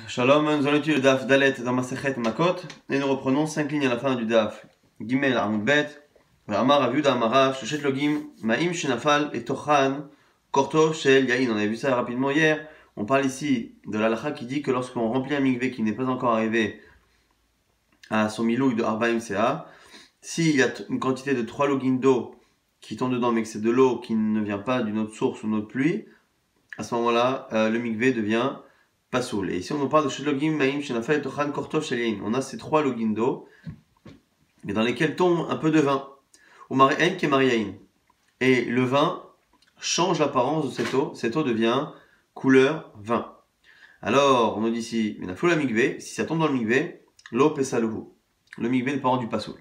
Shalom, nous allons étudier le Daf Dalet dans Masechet Makot et nous reprenons 5 lignes à la fin du Daf. Gimel Amud Bet, Amar Aviuda Amarav, Shoshet Logim, Maim Shenafal et Tochan, Korto Shel Yain. On avait vu ça rapidement hier. On parle ici de l'halakha qui dit que lorsqu'on remplit un mikvé qui n'est pas encore arrivé à son milouï de Arbaim Sea, s'il y a une quantité de 3 logim d'eau qui tombe dedans mais que c'est de l'eau qui ne vient pas d'une autre source ou d'une autre pluie, à ce moment-là, le mikvé devient pasoul. Et ici, on nous parle de Shelogim, Maim, Shenafal et Tochan, Korto, Shel. On a ces 3 logim d'eau, mais dans lesquels tombe un peu de vin. Ou Mari'en qui est Mari'ain. Et le vin change l'apparence de cette eau devient couleur vin. Alors, on nous dit ici, Menafou la mikvé, si ça tombe dans le mikvé, l'eau pesaluhu. Le mikvé n'est pas rendu pasoul.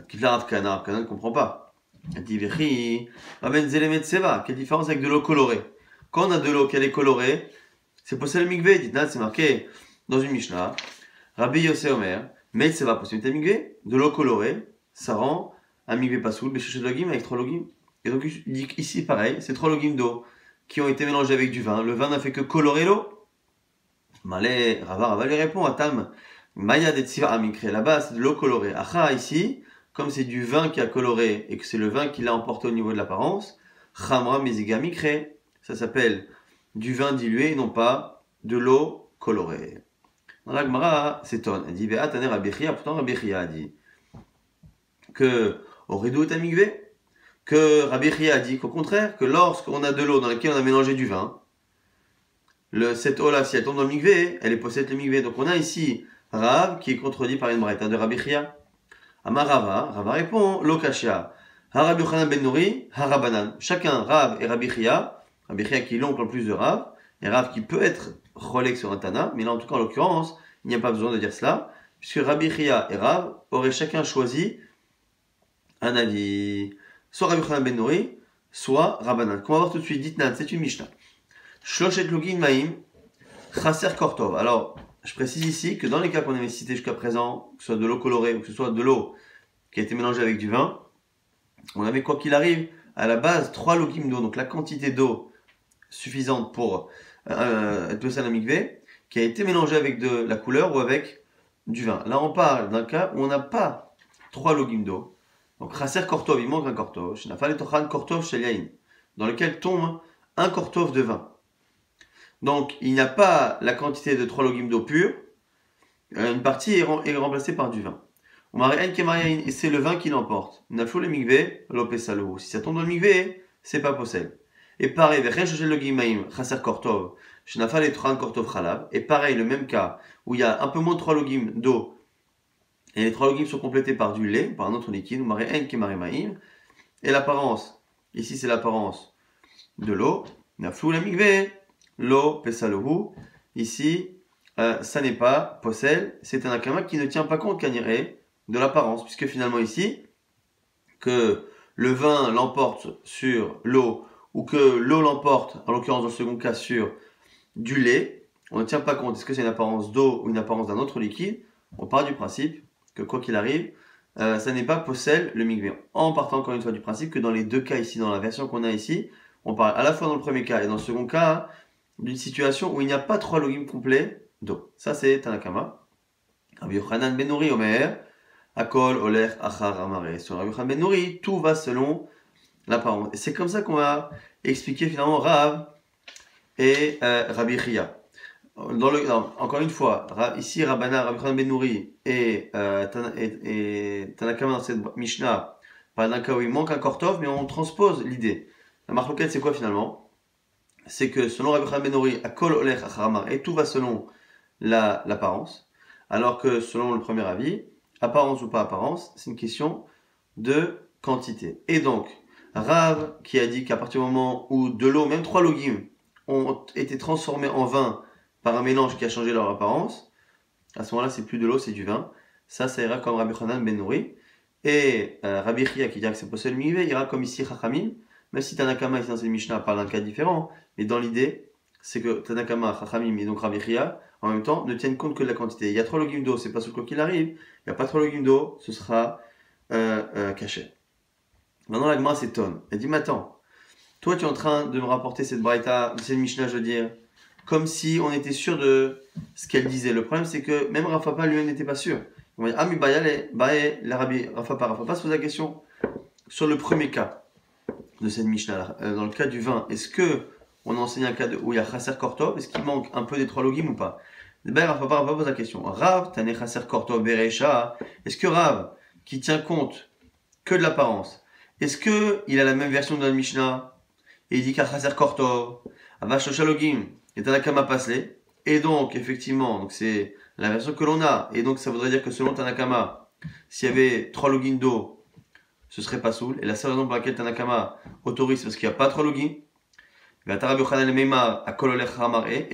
Kifla Rav Kana ne comprend pas. Il dit, Vechi, Raben Zelemet Seva, quelle différence avec de l'eau colorée? Quand on a de l'eau qui est colorée, c'est possible le mikvé, dit c'est marqué dans une Mishnah. Rabbi Yossé Omer, mais c'est pas possible le mikvé, de l'eau colorée, ça rend un mikvé pasoul, béchouché de logim avec 3 logim. Et donc il dit ici pareil, c'est 3 logim d'eau qui ont été mélangés avec du vin. Le vin n'a fait que colorer l'eau. Malé, Rava lui répond à Tam, Maya de Tsiva Amikre, là-bas c'est de l'eau colorée. Acha ici, comme c'est du vin qui a coloré et que c'est le vin qui l'a emporté au niveau de l'apparence, Chamra Meziga Mikre, ça s'appelle du vin dilué et non pas de l'eau colorée. Dans la Gemara s'étonne. Elle dit Ve'at aner Rabbi Chia, pourtant Rabbi Chia a dit que au Redou et Amigvé, que Rabbi Chia a dit qu'au contraire, que lorsqu'on a de l'eau dans laquelle on a mélangé du vin, cette eau-là, si elle tombe dans le migvé, elle est possède le migvé. Donc on a ici Rav qui est contredit par une braïta de Rabbi Chia. Amar Rava répond Lokashia, Harabi Yochanan ben Nouri, Harabanan. Chacun, Rav et Rabbi Chia qui est l'oncle en plus de Rav, et Rav qui peut être relègue sur un Tana, mais là en tout cas en l'occurrence, il n'y a pas besoin de dire cela, puisque Rabbi Chia et Rav auraient chacun choisi un avis, soit Rabbi Yochanan ben Nouri, soit Rabbanan. Qu'on va voir tout de suite, Ditnan, c'est une Mishnah. Shloshet Login Maim, Chaser Kortov. Alors, je précise ici que dans les cas qu'on avait cités jusqu'à présent, que ce soit de l'eau colorée ou que ce soit de l'eau qui a été mélangée avec du vin, on avait quoi qu'il arrive, à la base 3 logim d'eau, donc la quantité d'eau suffisante pour être passé à la mikvé, qui a été mélangée avec de la couleur ou avec du vin. Là, on parle d'un cas où on n'a pas 3 logim d'eau. Donc, Chaser Kortov, il manque un Kortov. Shenafal et Tochan Kortov Shel Yain, dans lequel tombe un Kortov de vin. Donc, il n'y a pas la quantité de 3 logim d'eau pure. Une partie est remplacée par du vin. Et c'est le vin qui l'emporte. Nafou le mikvé, l'opesalo. Si ça tombe dans le mikvé, c'est pas possible. Et pareil, et pareil, le même cas, où il y a un peu moins de 3 logim d'eau, et les 3 logim sont complétés par du lait, par un autre liquide, et l'apparence, ici c'est l'apparence de l'eau, naflou la mikvé, l'eau pesalohu, ici, ça n'est pas possède, c'est un akama qui ne tient pas compte kaniré de l'apparence, puisque finalement ici, que le vin l'emporte sur l'eau, ou que l'eau l'emporte, en l'occurrence dans le second cas, sur du lait, on ne tient pas compte. Est-ce que c'est une apparence d'eau ou une apparence d'un autre liquide? On part du principe que quoi qu'il arrive, ça n'est pas possède le mikvé. En partant encore une fois du principe que dans les deux cas ici, dans la version qu'on a ici, on parle à la fois dans le premier cas et dans le second cas d'une situation où il n'y a pas 3 logim complets d'eau. Ça c'est Tanakama. Rabbi Yochanan ben Nouri Omer, Akol Oler Achar Amare. Sur Rabbi Yochanan ben Nouri, tout va selon l'apparence. Et c'est comme ça qu'on va expliquer finalement Rav et Rabbi Chia. Encore une fois, ici Rabbana, Rabbi Yochanan ben Nouri et Tanakama dans cette Mishnah parlent d'un cas où il manque un Kortov, mais on transpose l'idée. La marloquette c'est quoi finalement? C'est que selon Rabbi Yochanan ben Nouri, Akol Oler Achar Amare, et tout va selon l'apparence, alors que selon le premier avis, apparence ou pas apparence, c'est une question de quantité. Et donc, Rav qui a dit qu'à partir du moment où de l'eau, même 3 logim, ont été transformés en vin par un mélange qui a changé leur apparence, à ce moment-là, c'est plus de l'eau, c'est du vin. Ça ira comme Rabbi Yochanan ben Nouri. Et Rabbi Chia qui dit que c'est possible le mikvé, ira comme ici Chachamim, même si Tanakama ici dans cette Mishnah parle d'un cas différent, mais dans l'idée, c'est que Tanakama, Chachamim et donc Rabbi Chia, en même temps, ne tiennent compte que de la quantité. Il y a 3 logim d'eau, c'est pas ce quoi qu'il arrive. Il n'y a pas 3 logim d'eau, ce sera caché. Maintenant, la Gemara s'étonne. Elle dit, mais attends, toi tu es en train de me rapporter cette braïta, cette Mishnah, je veux dire, comme si on était sûr de ce qu'elle disait. Le problème, c'est que même Rav Papa lui-même n'était pas sûr. On va dire, Ami Bayale, Bae, l'Arabi, Rav Papa se pose la question sur le premier cas de cette Mishnah, dans le cas du vin. Est-ce que on enseigne un cas où il y a Chasser Kortov? Est-ce qu'il manque un peu des 3 logim ou pas? Rav Papa pose la question. Rav, Tane Chasser Kortov Berecha. Est-ce que Rav, qui tient compte que de l'apparence, est-ce qu'il a la même version de la Mishnah et il dit qu'à Chasser Kortov, Avash Logim, et Tanakama Pasle, et donc, effectivement, donc c'est la version que l'on a, et donc ça voudrait dire que selon Tanakama, s'il y avait 3 logins d'eau, ce serait pas soul, et la seule raison pour laquelle Tanakama autorise, parce qu'il n'y a pas 3 logins, et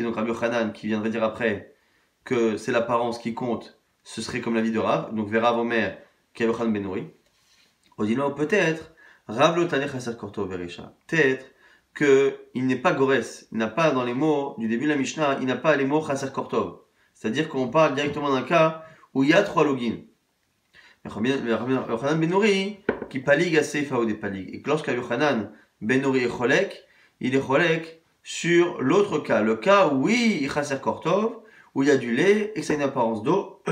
donc Rabbi Yochanan, qui viendrait dire après que c'est l'apparence qui compte, ce serait comme la vie de Rav, donc Vera Vomer, qui est Yochanan Ben Nouri. On dit non, peut-être, Rav Lotane Chasser Kortov Berecha, peut-être qu'il n'est pas Gores, il n'a pas dans les mots du début de la Mishnah, il n'a pas les mots Chasser Kortov. C'est-à-dire qu'on parle directement d'un cas où il y a 3 logins. Yochanan Ben Nouri, qui palig à Seifa ou des palig. Et que lorsqu'à Yochanan Ben Nouri est cholek, il est cholek sur l'autre cas. Le cas où oui, il Chasser Kortov, où il y a du lait et que ça a une apparence d'eau.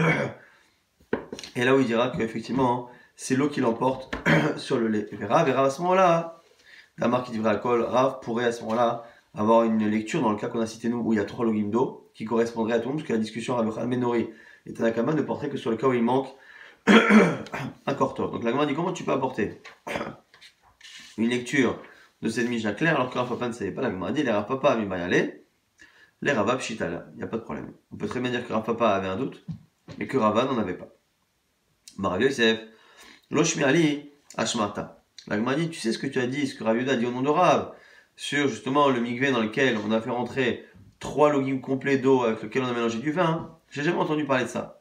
Et là où il dira qu'effectivement, c'est l'eau qui l'emporte sur le lait. Et Rav à ce moment-là, la marque qui livrait alcool, Rav pourrait à ce moment-là avoir une lecture dans le cas qu'on a cité nous où il y a 3 logim d'eau qui correspondrait à tout le monde, parce que la discussion Rav Yochanan Ben Nouri et Tanakama ne porterait que sur le cas où il manque un kortov. Donc la Gemara dit comment tu peux apporter une lecture de cette Mishnah claire alors que Rav Papa ne savait pas. La Gemara dit les Rav Papa mi bayale, les Rava pshitala, il n'y a pas de problème. On peut très bien dire que Rav Papa avait un doute, mais que Rava n'en avait pas. Rav Yosef, Loshmi Ali, Ashmarta. La Gemara dit, tu sais ce que tu as dit, ce que Rav Yuda a dit au nom de Rav, sur justement le migvé dans lequel on a fait rentrer 3 logim complets d'eau avec lequel on a mélangé du vin. J'ai jamais entendu parler de ça.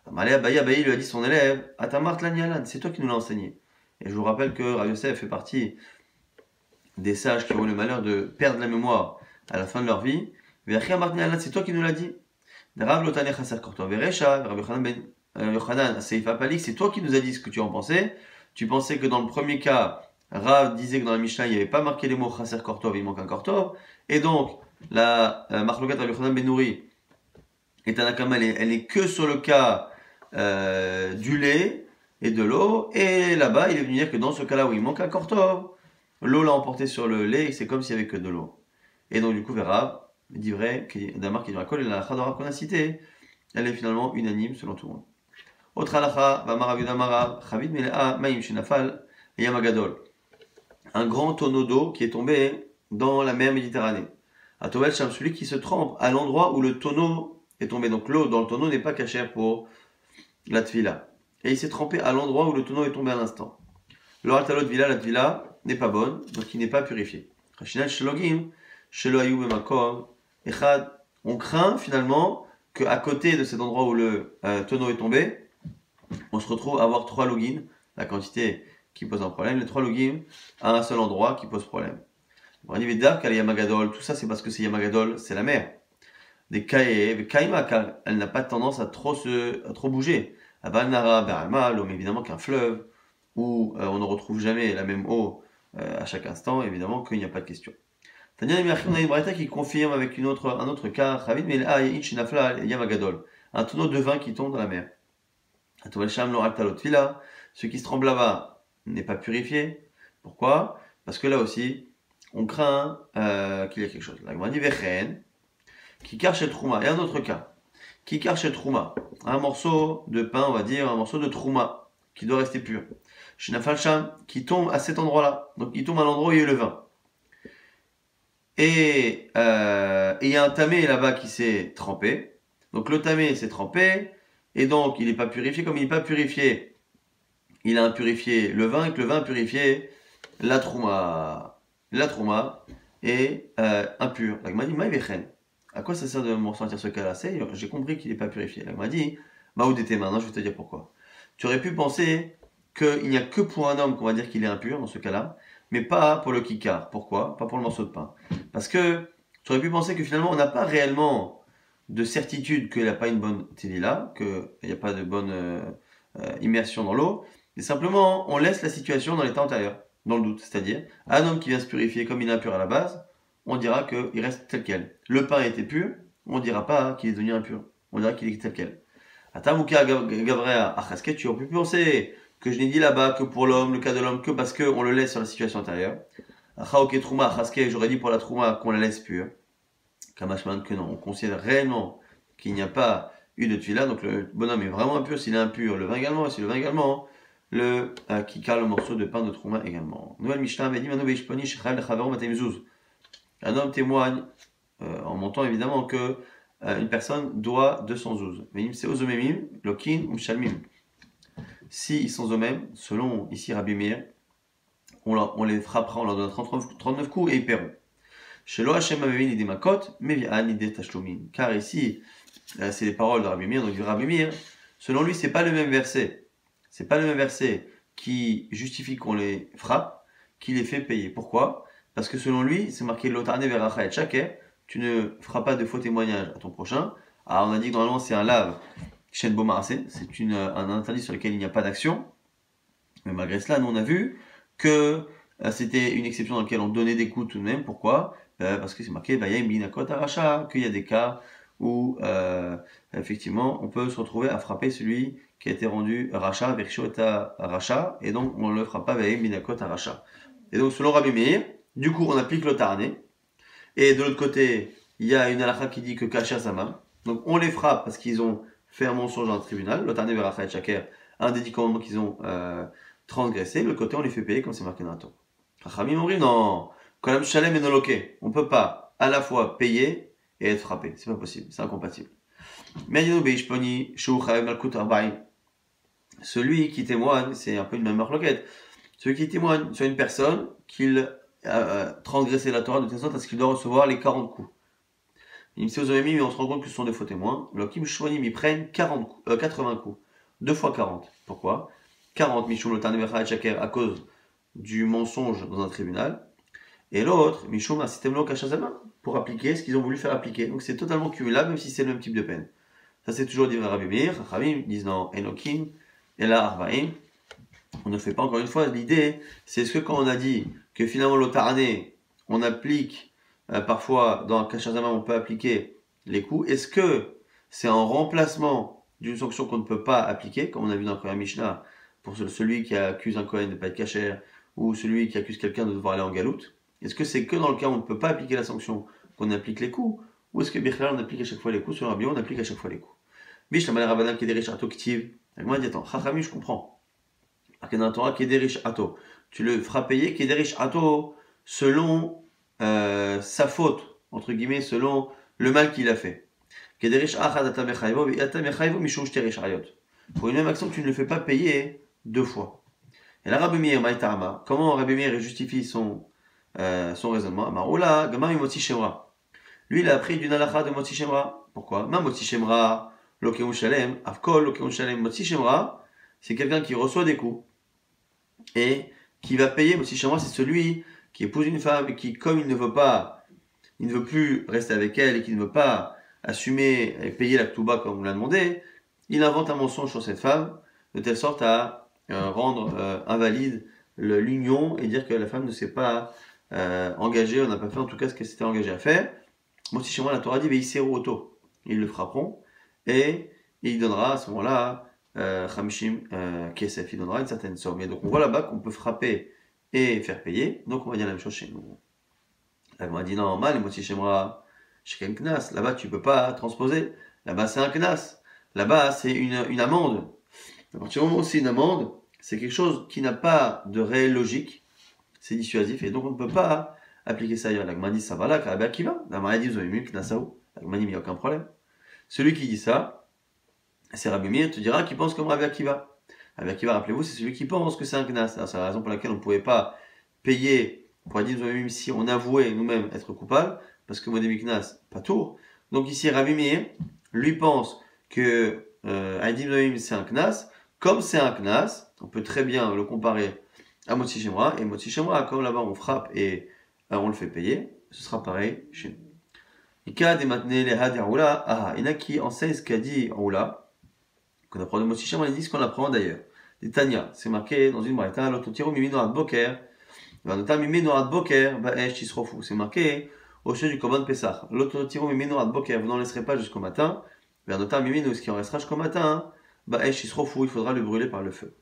Amalé Abaye lui a dit son élève, Atamart Lanyalan, c'est toi qui nous l'as enseigné. Et je vous rappelle que Rav Yosef fait partie des sages qui ont le malheur de perdre la mémoire à la fin de leur vie. C'est toi qui nous l'as dit. Rav Lotane Chasser Kortov Berecha, Rav Yochanan Seifa Palik, c'est toi qui nous as dit ce que tu en pensais. Tu pensais que dans le premier cas, Rav disait que dans la Mishnah, il n'y avait pas marqué les mots Chasser Kortov, il manque un Kortov. Et donc, la Marlokat Rav Yochanan Ben Nouri et Tanakama, elle est que sur le cas du lait et de l'eau. Et là-bas, il est venu dire que dans ce cas-là où il manque un Kortov, l'eau l'a emporté sur le lait et c'est comme s'il n'y avait que de l'eau. Et donc, du coup, Rav dit vrai, Damar qui dit Rakol, et la Chadora qu'on a citée, elle est finalement unanime selon tout le monde. Autre halacha, Vamar Yudamara, Chavid Melea, Maïm Shinafal, et Yamagadol. Un grand tonneau d'eau qui est tombé dans la mer Méditerranée. À Tovel Sham, celui qui se trempe à l'endroit où le tonneau est tombé. Donc l'eau dans le tonneau n'est pas cachée pour la tvila. Et il s'est trempé à l'endroit où le tonneau est tombé à l'instant. L'oratalot vila, la tvila n'est pas bonne, donc il n'est pas purifié. Rachinal Shelogim, Shelo Ayub Makom, Echad. On craint finalement qu'à côté de cet endroit où le tonneau est tombé, on se retrouve à avoir 3 logins, la quantité qui pose un problème, les 3 logins à un seul endroit qui pose problème. On dit Vedar, qu'elle est Yamagadol, tout ça c'est parce que c'est Yamagadol, c'est la mer. Des Kae, Kaima, car elle n'a pas tendance à trop bouger. Abalnara, Beralma, l'eau, évidemment qu'un fleuve où on ne retrouve jamais la même eau à chaque instant, évidemment qu'il n'y a pas de question. Tania on a une braïta qui confirme avec un autre cas, Chavid Mel'a Yinafla Yamagadol, un tonneau de vin qui tombe dans la mer. Ce qui se tremble là-bas n'est pas purifié. Pourquoi? Parce que là aussi, on craint qu'il y ait quelque chose. La Gemara dit Vechen, qui carche trouma. Et un autre cas, qui carche trouma. Un morceau de pain, on va dire, un morceau de trouma, qui doit rester pur. Shinafal Sham, qui tombe à cet endroit-là. Donc il tombe à l'endroit où il y a eu le vin. Et il y a un tamé là-bas qui s'est trempé. Donc le tamé s'est trempé. Et donc, il n'est pas purifié. Comme il n'est pas purifié, il a impurifié le vin, et que le vin a purifié la trouma. La trouma est impure. La Gemara dit, Maïvechen. À quoi ça sert de me ressentir ce cas-là? J'ai compris qu'il n'est pas purifié. La Gemara dit, où d'été maintenant, je vais te dire pourquoi. Tu aurais pu penser qu'il n'y a que pour un homme qu'on va dire qu'il est impur dans ce cas-là, mais pas pour le kikar. Pourquoi? Pas pour le morceau de pain. Parce que tu aurais pu penser que finalement, on n'a pas réellement de certitude qu'il n'a pas une bonne tévila, qu'il n'y a pas de bonne immersion dans l'eau, et simplement on laisse la situation dans l'état antérieur, dans le doute. C'est-à-dire, un homme qui vient se purifier comme il est impur à la base, on dira qu'il reste tel quel. Le pain était pur, on ne dira pas qu'il est devenu impur. On dira qu'il est tel quel. Atamuka Gavrea Achaske, tu aurais pu penser que je n'ai dit là-bas que pour l'homme, le cas de l'homme, que parce qu'on le laisse sur la situation intérieure. Achaoke Trouma Achaske, j'aurais dit pour la Trouma qu'on la laisse pure. Kamashman que non, on considère réellement qu'il n'y a pas eu de tuila, donc le bonhomme est vraiment impur s'il est impur, le vin également, et si le vin également, le kikar, le morceau de pain de Trouma également. Nouvelle Mishnah, Medi Mano Beishponi Shechal Chavero Matemzuz. Un homme témoigne, en montant évidemment, que une personne doit 200 zouz. Mais c'est ozomemim, lokin ou shalmim. Si ils sont eux-mêmes, selon ici Rabbi Meir, on les frappera, on leur donnera 39 coups et ils paieront. Chez lo Hashem Amevin idé makot, mevi'an idé tashlumin. Car ici, c'est les paroles de Rabbi Meir, donc du Rabbi Meir, selon lui, c'est pas le même verset. C'est pas le même verset qui justifie qu'on les frappe, qui les fait payer. Pourquoi? Parce que selon lui, c'est marqué l'otarne veracha et chaker, tu ne feras pas de faux témoignages à ton prochain. Alors on a dit que normalement c'est un lave, shen bomarase, c'est un interdit sur lequel il n'y a pas d'action. Mais malgré cela, nous on a vu que c'était une exception dans laquelle on donnait des coups tout de même. Pourquoi? Parce que c'est marqué vayem binakot aracha, qu'il y a des cas où effectivement on peut se retrouver à frapper celui qui a été rendu racha, vercho et racha, et donc on ne le fera pas vayem binakot aracha. Et donc selon Rabbi Meir, du coup on applique l'otarne. Et de l'autre côté, il y a une halakha qui dit que kasha sama. Donc on les frappe parce qu'ils ont fait un mensonge dans le tribunal. L'otarne veracha et chaker, un des 10 commandements qu'ils ont transgressé. De l'autre côté, on les fait payer comme c'est marqué dans la Torah. Chachamim ont dit non, kolam shalem et noloke. On ne peut pas à la fois payer et être frappé. C'est pas possible, c'est incompatible. Celui qui témoigne, c'est un peu une même marloquette. Celui qui témoigne sur une personne qu'il transgresser la Torah de telle sorte à ce qu'il doit recevoir les 40 coups. Mais on se rend compte que ce sont des faux témoins. Lokim Shmonim, ils prennent 80 coups. 2 fois 40. Pourquoi? 40 Mishum Lotan Vecha et Shaker à cause du mensonge dans un tribunal. Et l'autre, Mishum un système lo Kashazama, pour appliquer ce qu'ils ont voulu faire appliquer. Donc c'est totalement cumulable, même si c'est le même type de peine. Ça c'est toujours dit Rabbi Meir. Rabbi disent non, Enokim, et là Arbaim. On ne fait pas encore une fois, l'idée, c'est ce que quand on a dit que finalement l'otarne, on applique, parfois dans Kashazama, on peut appliquer les coups, est-ce que c'est en remplacement d'une sanction qu'on ne peut pas appliquer, comme on a vu dans la première Mishnah, pour celui qui accuse un Kohen de ne pas être kasher, ou celui qui accuse quelqu'un de devoir aller en galoute? Est-ce que c'est que dans le cas où on ne peut pas appliquer la sanction qu'on applique les coups, ou est-ce que Birchal on applique à chaque fois les coups? Sur Rabbi on applique à chaque fois les coups. Mishnah Malé Rabbanan qui est des riches atoktiv. Moi, dit attends, Chachami, je comprends. Tu le feras payer Kederish Ato selon sa faute, entre guillemets, selon le mal qu'il a fait. Pour une même action, tu ne le fais pas payer 2 fois. Et là, Rabbi Meir, Maïtama, comment Rabbi Meir justifie son raisonnement? Lui, il a appris d'une halakha de Motzi Shemra. Pourquoi? Ma Motzi Shemra, Lokeun Shalem, Avkol, Lokeun Shalem, Motzi Shemra, c'est quelqu'un qui reçoit des coups. Et qui va payer, aussi chez moi, c'est celui qui épouse une femme et qui, comme il ne veut plus rester avec elle et qui ne veut pas assumer et payer la ktouba comme on l'a demandé, il invente un mensonge sur cette femme de telle sorte à rendre invalide l'union et dire que la femme ne s'est pas engagée, on n'a pas fait en tout cas ce qu'elle s'était engagée à faire. Moi aussi chez moi, la Torah dit Veïseru Oto. Ils le frapperont et il donnera à ce moment-là Hamishim Kesef, il donnera une certaine somme. Et donc on voit là-bas qu'on peut frapper et faire payer, donc on va dire la même chose chez nous. Là on a dit non, mal, moi si chez moi, chez un knas, là-bas tu peux pas transposer, là-bas c'est un knas, là-bas c'est une amende. À partir du moment où c'est une amende, c'est quelque chose qui n'a pas de réelle logique, c'est dissuasif, et donc on ne peut pas appliquer ça ailleurs. La Gemara dit ça va là, car Rabbi Akiva, la Gemara dit vous avez mieux que Nassau, la Gemara dit il n'y a aucun problème. Celui qui dit ça, c'est Rabbi Meir, te dira qu'il pense comme Rabbi Akiva. Rabbi Akiva, rappelez-vous, c'est celui qui pense que c'est un knas. C'est la raison pour laquelle on ne pouvait pas payer pour dire nous-mêmes si on avouait nous-mêmes être coupable, parce que Modémi Knas, pas tour. Donc ici, Rabbi Meir, lui pense que Aïdim Noïm c'est un knas. Comme c'est un knas, on peut très bien le comparer à Motzi Shemra. Et Motzi Shemra, comme là-bas on frappe et on le fait payer, ce sera pareil chez nous. Ika de matne leha de Aoula. Ah, il y en a qui enseignent ce qu'a dit Aoula. Qu'on apprend de Motzi Shemra, ils disent qu'on apprend d'ailleurs. Des Tanya, c'est marqué dans une braïta, l'autotiru mimi norat boker, vanotam mimi norat boker, ba'esh tisrofu. C'est marqué, au sujet du Korban de Pessah. L'autre tirou mimino ad boker, vous n'en laisserez pas jusqu'au matin. Vers notam mimino, ce qui en restera jusqu'au matin, bah esh isrofu, il faudra le brûler par le feu.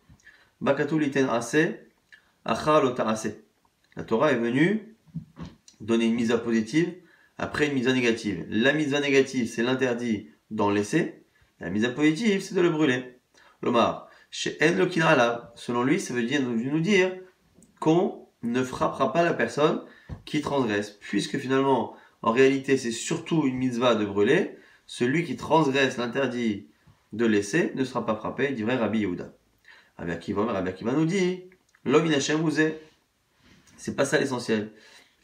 Bakatou liten ase, achar lota ase. La Torah est venue donner une mise à positive après une mise à négative. La mise à négative, c'est l'interdit d'en laisser. La mise à positive, c'est de le brûler. L'Omar, chez En Lokina Alav, selon lui, ça veut nous dire qu'on ne frappera pas la personne qui transgresse. Puisque finalement, en réalité, c'est surtout une mitzvah de brûler. Celui qui transgresse l'interdit de laisser ne sera pas frappé, dit vrai Rabbi Yehuda. Rabbi Akiva nous dit, l'homme inachem ouzé. C'est pas ça l'essentiel.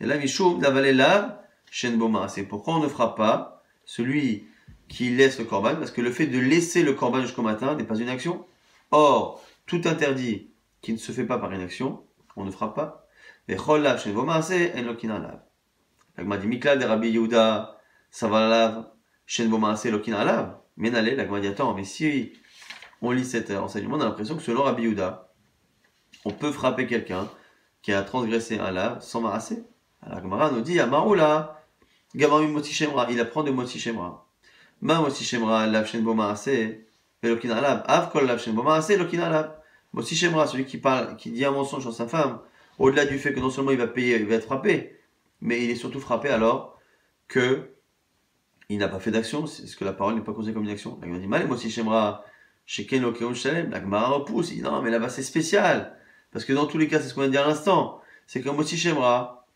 Et là, Mishum d'avaler là, Shen Boma. C'est pourquoi on ne frappe pas celui qui laisse le korban, parce que le fait de laisser le korban jusqu'au matin n'est pas une action. Or, tout interdit qui ne se fait pas par une action, on ne frappe pas. Et Chol lav Shen Boma, c'est En Lokina lav. L'agma dit Mikla de Rabbi Yehuda, ça va lav, Shen Boma, c'est Lokina lav. Mais n'allez, l'agma dit attends, mais si on lit cet enseignement, on a l'impression que selon Rabbi Yehuda, on peut frapper quelqu'un qui a transgressé un lave sans marasser. Alors Gemara nous dit Amaroula, Gamami Moti Shemra, il apprend de Moti Shemra. Ma Moti Shemra, lav shen bo marasser, velokina lav, av kol lav shen bo marasser, lokina lav. Moti Shemra, celui qui parle, qui dit un mensonge sur sa femme, au-delà du fait que non seulement il va payer, il va être frappé, mais il est surtout frappé alors que il n'a pas fait d'action, c'est ce que la parole n'est pas considérée comme une action. La Gemara dit Mal Moti Shemra, Sheken Lokeon Shalem, la Gemara repousse, il dit non, mais là-bas c'est spécial. Parce que dans tous les cas, c'est ce qu'on vient de dire à l'instant, c'est qu'un Moti Shemra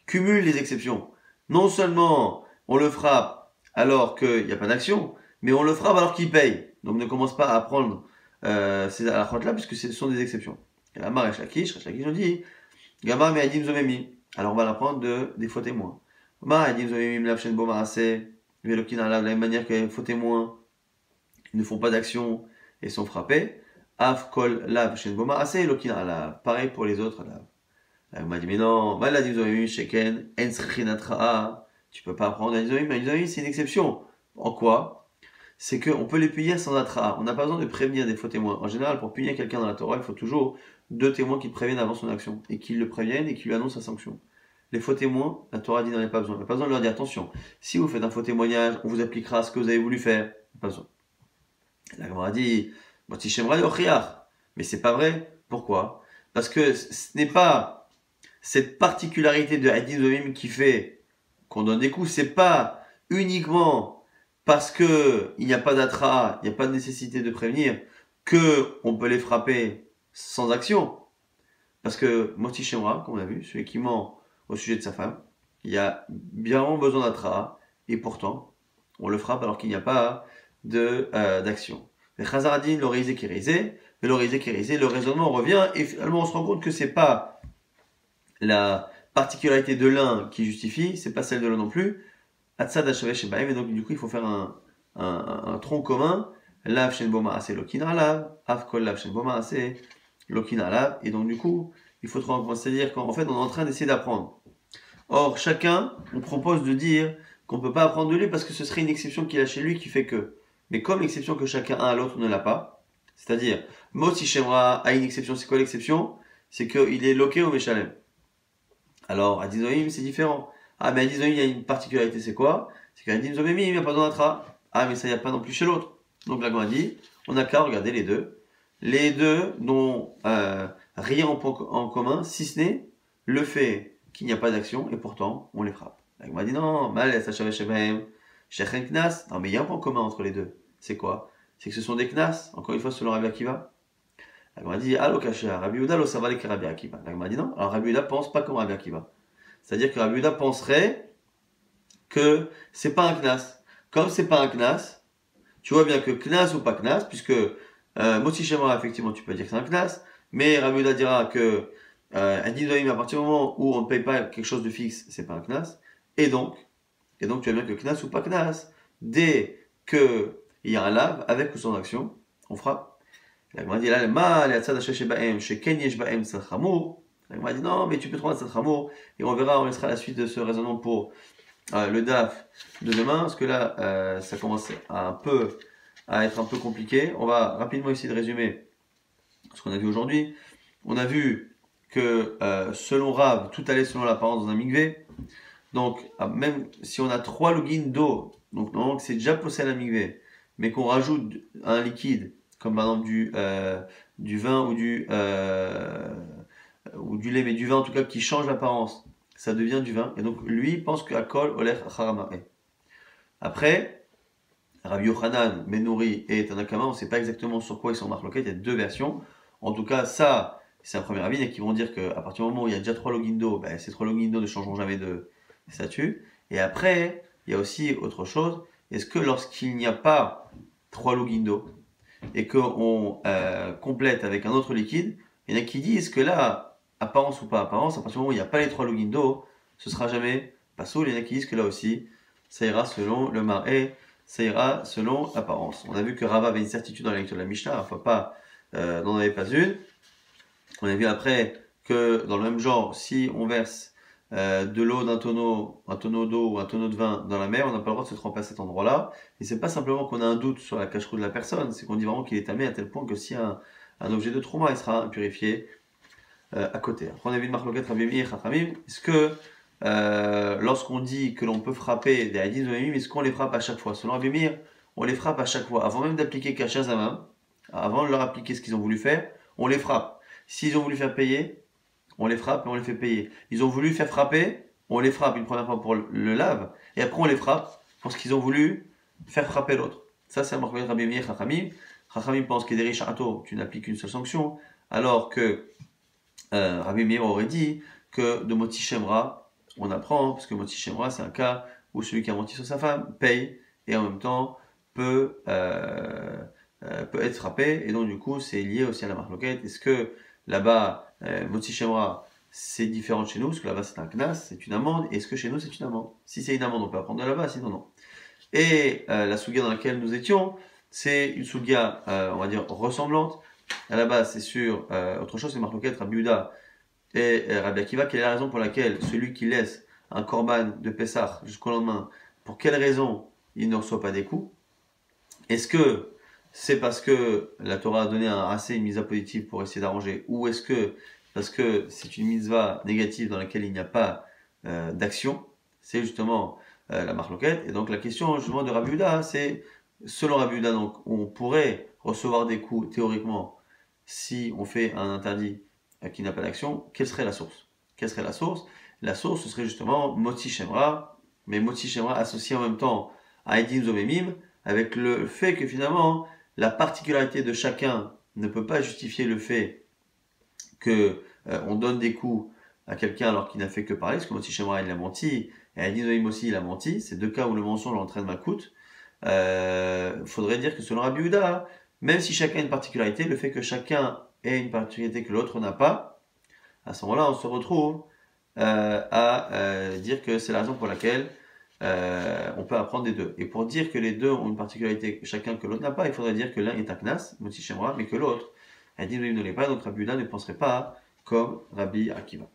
cumule les exceptions. Non seulement on le frappe alors qu'il n'y a pas d'action, mais on le frappe alors qu'il paye. Donc ne commence pas à apprendre ces halachot-là, puisque ce sont des exceptions. Et la Mar Rechakish nous dit, Gamar me'adim zomemi. Alors on va l'apprendre des faux témoins. Mar adim zomemi mlav shen bo maraseh, velokina lav, de la même manière que les faux témoins ne font pas d'action et sont frappés. Av kol lav shen bo maraseh, lokina lav. Pareil pour les autres lav. Elle m'a dit, mais non, sheken, tu peux pas apprendre à Izoïm, c'est une exception. En quoi? C'est qu'on peut les punir sans atra. On n'a pas besoin de prévenir des faux témoins. En général, pour punir quelqu'un dans la Torah, il faut toujours deux témoins qui préviennent avant son action, et qui le préviennent et qui lui annoncent sa sanction. Les faux témoins, la Torah dit, n'en a pas besoin. Il n'y a pas besoin de leur dire, attention, si vous faites un faux témoignage, on vous appliquera ce que vous avez voulu faire. Pas besoin. La Gemara dit, mais c'est pas vrai. Pourquoi? Parce que ce n'est pas cette particularité de Hadith Zomim qui fait qu'on donne des coups, c'est pas uniquement parce que il n'y a pas d'atra, il n'y a pas de nécessité de prévenir, que on peut les frapper sans action. Parce que Moti Shemra, comme on l'a vu, celui qui ment au sujet de sa femme, il y a bien besoin d'atra, et pourtant, on le frappe alors qu'il n'y a pas d'action. Le Chazaradin, l'oreisé qui réisé, mais l'oreisé qui réisé, le raisonnement revient, et finalement on se rend compte que c'est pas la particularité de l'un qui justifie, c'est pas celle de l'autre non plus. Atzad Hashavesh Shebaim, et donc du coup il faut faire un tronc commun. Lav Shen Boma Ase Lokina Lav, Av Kol Lav Shen Boma Ase Lokina Lav, et donc du coup il faut trouver un point, c'est-à-dire qu'en fait on est en train d'essayer d'apprendre. Or chacun, on propose de dire qu'on peut pas apprendre de lui parce que ce serait une exception qu'il a chez lui qui fait que. Mais comme l'exception que chacun a à l'autre ne l'a pas, c'est-à-dire Moti Shemra a une exception, c'est quoi l'exception? C'est qu'il est loqué au Meshalem. Alors, à Dizoïm, c'est différent. Ah, mais à Dizoïm, il y a une particularité, c'est quoi? C'est qu'à Dizoïm, il n'y a pas d'atra. Ah, mais ça, il n'y a pas non plus chez l'autre. Donc, la Gemara dit, on n'a qu'à regarder les deux. Les deux n'ont rien en commun, si ce n'est le fait qu'il n'y a pas d'action, et pourtant, on les frappe. La Gemara dit, non, mal, shechen knas. Non, mais il y a un point commun entre les deux. C'est quoi? C'est que ce sont des knas, encore une fois, selon Rabbi Akiva. La Gemara dit, allo kasha, Rabbi Yehuda lo savale que Rabbi Akiva. La Gemara dit non, alors Rabbi Yehuda pense pas comme Rabbi Akiva. C'est-à-dire que Rabbi Yehuda penserait que c'est pas un knas. Comme c'est pas un knas, tu vois bien que knas ou pas knas, puisque Moti Shemra, effectivement, tu peux dire que c'est un knas, mais Rabbi Yehuda dira que à partir du moment où on ne paye pas quelque chose de fixe, c'est pas un knas. Et donc, tu vois bien que knas ou pas knas, dès qu'il y a un lave, avec ou sans action, on frappe. La Gemara dit là, le mal, la Gemara dit non, mais tu peux trouver un tzad chamour, et on verra, on laissera la suite de ce raisonnement pour le DAF de demain, parce que là, ça commence à être un peu compliqué. On va rapidement essayer de résumer ce qu'on a vu aujourd'hui. On a vu que selon Rav, tout allait selon l'apparence dans un mikvé. Donc, même si on a 3 logins d'eau, donc normalement que c'est déjà posé à la migvé, mais qu'on rajoute un liquide, comme par exemple du vin ou du lait, mais du vin en tout cas qui change l'apparence, ça devient du vin. Et donc lui il pense qu'à kol olech acharamae. Après, Rabbi Yochanan, Menouri et Tanakama, on ne sait pas exactement sur quoi ils sont marqués, il y a deux versions. En tout cas, ça, c'est un premier avis, et qui vont dire qu'à partir du moment où il y a déjà 3 logins d'eau, ben, ces 3 logins d'eau ne changeront jamais de statut. Et après, il y a aussi autre chose. Est-ce que lorsqu'il n'y a pas 3 logins d'eau et qu'on complète avec un autre liquide, il y en a qui disent que là, apparence ou pas apparence, à partir du moment où il n'y a pas les 3 logins d'eau, ce sera jamais pas soul. Il y en a qui disent que là aussi, ça ira selon le maré, ça ira selon l'apparence. On a vu que Rava avait une certitude dans la lecture de la Mishnah, enfin pas, n'en avait pas une. On a vu après que dans le même genre, si on verse de l'eau d'un tonneau, un tonneau d'eau ou un tonneau de vin dans la mer, on n'a pas le droit de se tremper à cet endroit-là. Et c'est pas simplement qu'on a un doute sur la cache-roue de la personne, c'est qu'on dit vraiment qu'il est tamé à tel point que si un objet de trauma, il sera impurifié à côté. Après, on a vu une marque loquette Rabbi Meir, Chachamim. Est-ce que lorsqu'on dit que l'on peut frapper des hadiths de Rabbi Meir, est-ce qu'on les frappe à chaque fois? Selon Rabbi Meir, on les frappe à chaque fois. Avant même d'appliquer Kasha Zamam, avant de leur appliquer ce qu'ils ont voulu faire, on les frappe. S'ils ont voulu faire payer, on les frappe et on les fait payer. Ils ont voulu faire frapper, on les frappe une première fois pour le lave, et après on les frappe pour ce qu'ils ont voulu faire frapper l'autre. Ça, c'est un marque de Rabbi Meir, Chachamim. Chachamim pense qu'il y a des richato, tu n'appliques qu'une seule sanction, alors que Rabbi Meir aurait dit que de Moti Shemra, on apprend, parce que Moti Shemra, c'est un cas où celui qui a menti sur sa femme paye et en même temps peut être frappé. Et donc, du coup, c'est lié aussi à la marloquette. Est-ce que là-bas, Moti Shemra, c'est différent de chez nous? Parce que là-bas, c'est un knas, c'est une amende. Est-ce que chez nous, c'est une amende? Si c'est une amende, on peut apprendre de là-bas, sinon, non. Et la sougia dans laquelle nous étions, c'est une sougia, on va dire, ressemblante. À la base, c'est sur autre chose, c'est marloquette, Rabbi Yehuda et Rabbi Akiva. Quelle est la raison pour laquelle celui qui laisse un korban de Pessah jusqu'au lendemain, pour quelle raison il ne reçoit pas des coups? Est-ce que c'est parce que la Torah a donné une mitzvah positive pour essayer d'arranger, ou est-ce que parce que c'est une mitzvah négative dans laquelle il n'y a pas d'action? C'est justement la marloquette. Et donc la question justement de Rabbi Yehuda, c'est selon Rabbi Yehuda, donc on pourrait recevoir des coups théoriquement si on fait un interdit qui n'a pas d'action. Quelle serait la source? Quelle serait la source? La source, ce serait justement Moti Shemra, mais Moti Shemra associé en même temps à Edim Zomemim, avec le fait que finalement, la particularité de chacun ne peut pas justifier le fait que on donne des coups à quelqu'un alors qu'il n'a fait que parler, parce que Moti Shemra il a menti, et Edim Zomemim aussi il a menti. C'est deux cas où le mensonge entraîne Malkout. Faudrait dire que selon Rabbi Yehuda, même si chacun a une particularité, le fait que chacun ait une particularité que l'autre n'a pas, à ce moment-là, on se retrouve à dire que c'est la raison pour laquelle on peut apprendre des deux. Et pour dire que les deux ont une particularité chacun que l'autre n'a pas, il faudrait dire que l'un est un knas, Moti Shemra, mais que l'autre, elle dit ne l'est pas, donc Rabbi Yehuda ne penserait pas comme Rabbi Akiva.